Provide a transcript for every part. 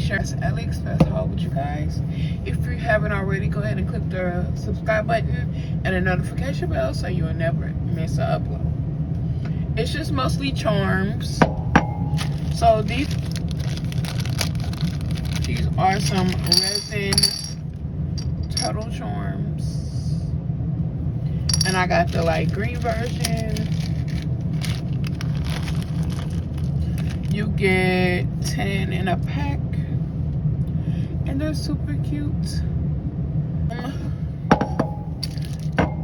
share this AliExpress haul with you guys. If you haven't already, go ahead and click the subscribe button and the notification bell so you'll never miss an upload. It's just mostly charms. So these are some resin turtle charms. And I got the light green version. You get 10 in a pack. And they're super cute.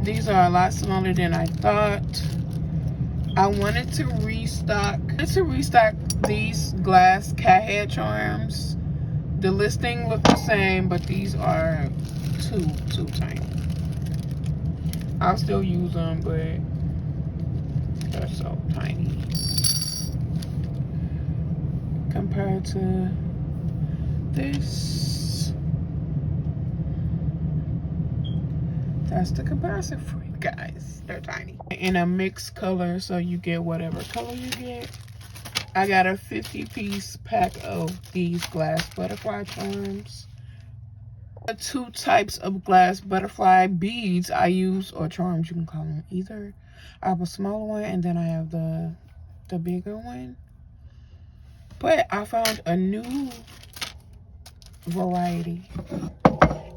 These are a lot smaller than I thought. I wanted to restock these glass cat head charms. The listing looked the same, but these are too tiny. I'll still use them, but they're so tiny compared to this. That's the comparison for you guys. They're tiny. In a mixed color, so you get whatever color you get. I got a 50-piece pack of these glass butterfly charms. Two types of glass butterfly beads I use, or charms you can call them. Either I have a smaller one and then I have the bigger one. But I found a new variety.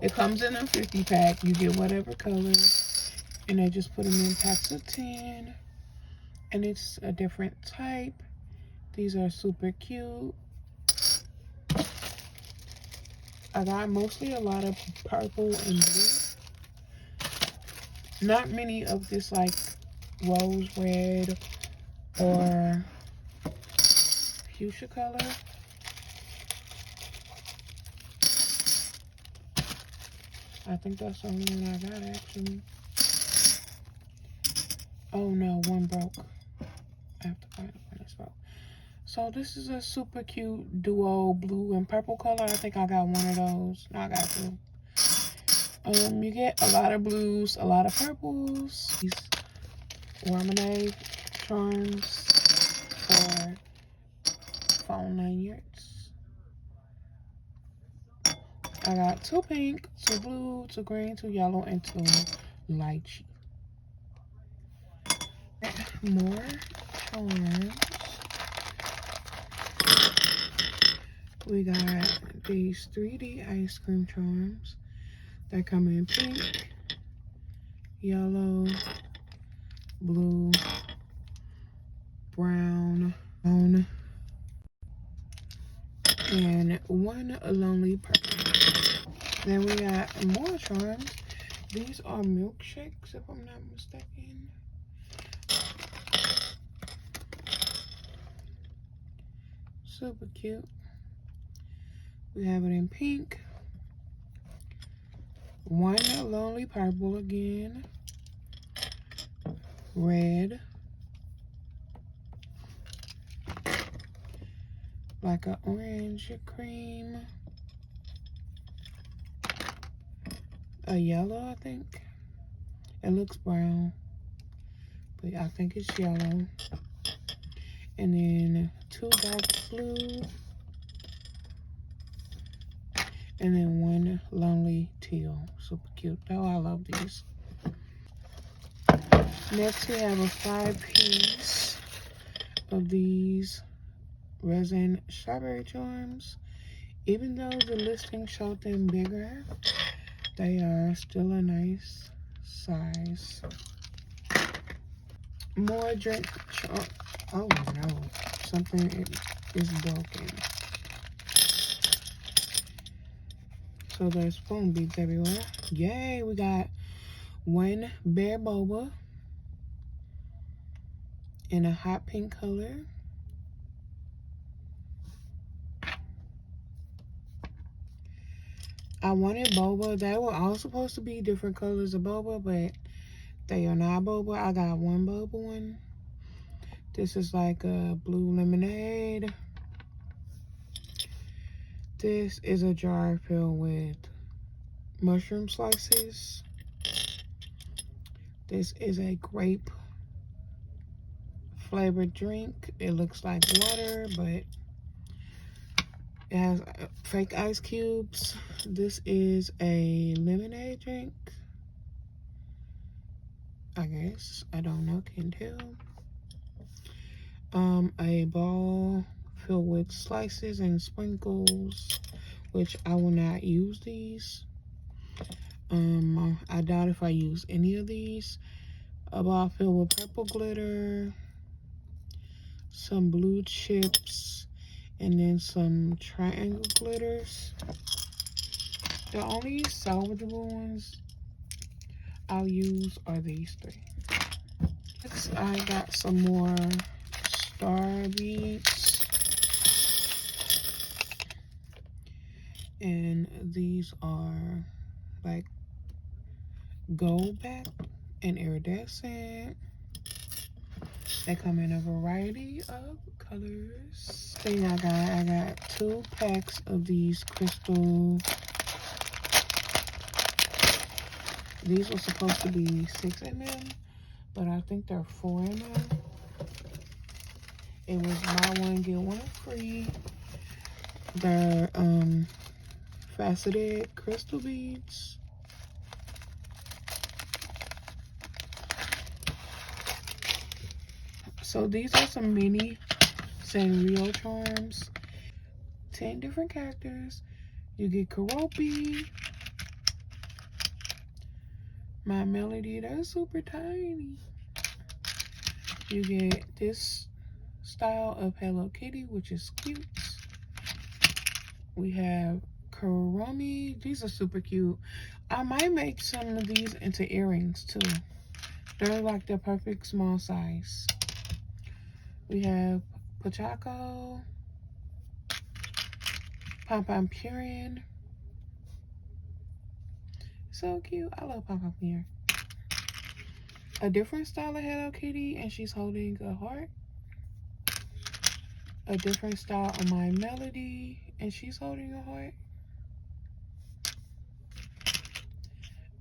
It comes in a 50 pack. You get whatever color, and they just put them in packs of 10, and it's a different type. These are super cute. I got mostly a lot of purple and blue. Not many of this like rose red or fuchsia color. I think that's the only one I got actually. Oh no, one broke. I have to find the one that's broke. So this is a super cute duo blue and purple color. I think I got one of those. No, I got two. You get a lot of blues, a lot of purples. These lemonade charms for phone lanyards. I got 2 pink, 2 blue, 2 green, 2 yellow, and 2 lychee. More charms. We got these 3D ice cream charms that come in pink, yellow, blue, brown, and one lonely purple. Then we got more charms. These are milkshakes, if I'm not mistaken. Super cute. We have it in pink. One lonely purple again. Red. Like an orange cream. A yellow, I think. It looks brown, but I think it's yellow. And then 2 dark blue. And then 1 lonely teal. Super cute. Oh, I love these. Next, we have a 5-piece of these resin strawberry charms. Even though the listing showed them bigger, they are still a nice size. More drink charms. Oh no, something is broken. So there's spoon beads everywhere. Yay, we got 1 bear boba in a hot pink color. I wanted boba. They were all supposed to be different colors of boba, but they are not boba. I got 1 boba one. This is like a blue lemonade. This is a jar filled with mushroom slices. This is a grape flavored drink. It looks like water, but It has fake ice cubes. This is a lemonade drink, I guess. I don't know, can't tell. A ball filled with slices and sprinkles, which I will not use these. I doubt if I use any of these. A ball filled with purple glitter, some blue chips, and then some triangle glitters. The only salvageable ones I'll use are these three. Next, I got some more star beads. And these are like gold back and iridescent. They come in a variety of colors. Thing I got 2 packs of these crystal. These were supposed to be 6 ml, but I think they're 4 ml. It was buy one get one free. They're faceted crystal beads. So these are some mini Sanrio charms. 10 different characters. You get Karopi, My Melody, they're super tiny. You get this style of Hello Kitty, which is cute. We have Kuromi, these are super cute. I might make some of these into earrings too. They're like the perfect small size. We have Pochaco, Pom Pom Purin. So cute. I love Pom Pom Purin. A different style of Hello Kitty, and she's holding a heart. A different style of My Melody, and she's holding a heart.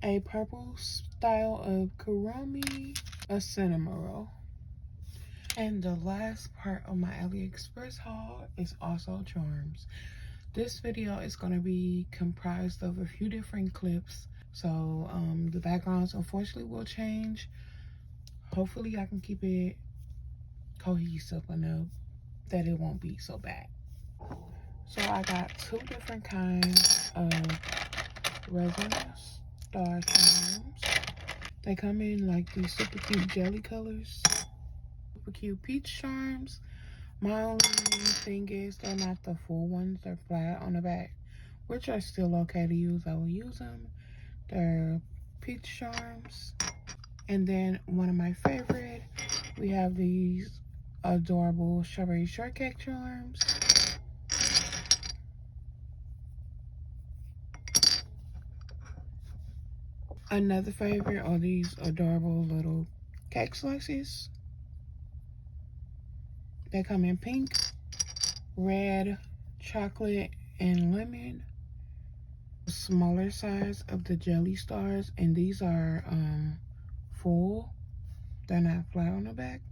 A purple style of Kuromi, a cinnamon roll. And the last part of my AliExpress haul is also charms. This video is going to be comprised of a few different clips. So the backgrounds unfortunately will change. Hopefully I can keep it cohesive enough that it won't be so bad. So I got 2 different kinds of resin star charms. They come in like these super cute jelly colors. Super cute peach charms. My only thing is they're not the full ones. They're flat on the back, which are still okay to use. I will use them. They're peach charms. And then one of my favorite, we have these adorable strawberry shortcake charms. Another favorite are these adorable little cake slices. They come in pink, red, chocolate, and lemon. The smaller size of the jelly stars, and these are full. They're not flat on the back.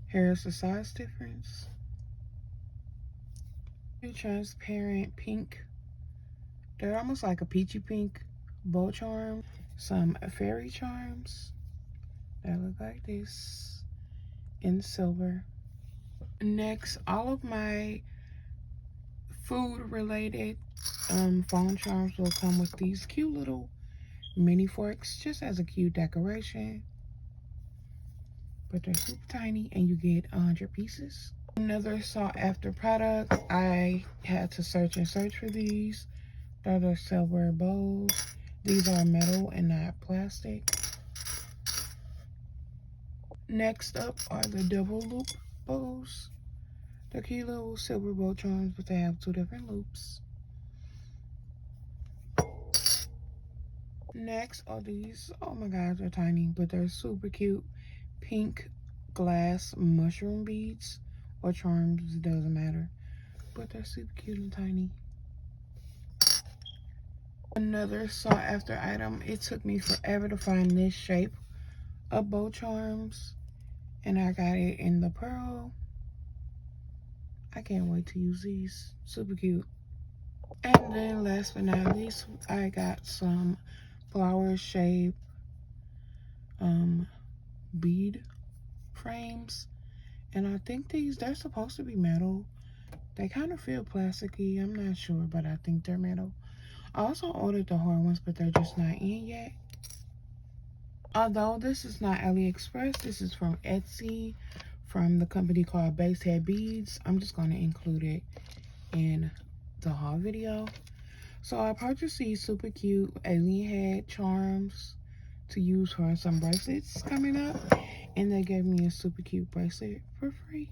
Here's the size difference. 2 transparent pink. They're almost like a peachy pink bow charm. Some fairy charms that look like this in silver. Next, all of my food related phone charms will come with these cute little mini forks, just as a cute decoration. But they're super tiny, and you get 100 pieces. Another sought after product, I had to search for these. They're the silver bowls. These are metal and not plastic. Next up are the double loop bows. They're cute little silver bow charms, but they have 2 different loops. Next are these, oh my god, they're tiny, but they're super cute. Pink glass mushroom beads or charms, it doesn't matter. But they're super cute and tiny. Another sought after item, it took me forever to find this shape of bow charms. And I got it in the pearl. I can't wait to use these. Super cute. And then last but not least, I got some flower shaped bead frames. And I think they're supposed to be metal. They kind of feel plasticky. I'm not sure, but I think they're metal. I also ordered the hard ones, but they're just not in yet. Although this is not AliExpress, this is from Etsy, from the company called BassHeadBeads. I'm just going to include it in the haul video. So I purchased these super cute alien head charms to use for some bracelets coming up. And they gave me a super cute bracelet for free.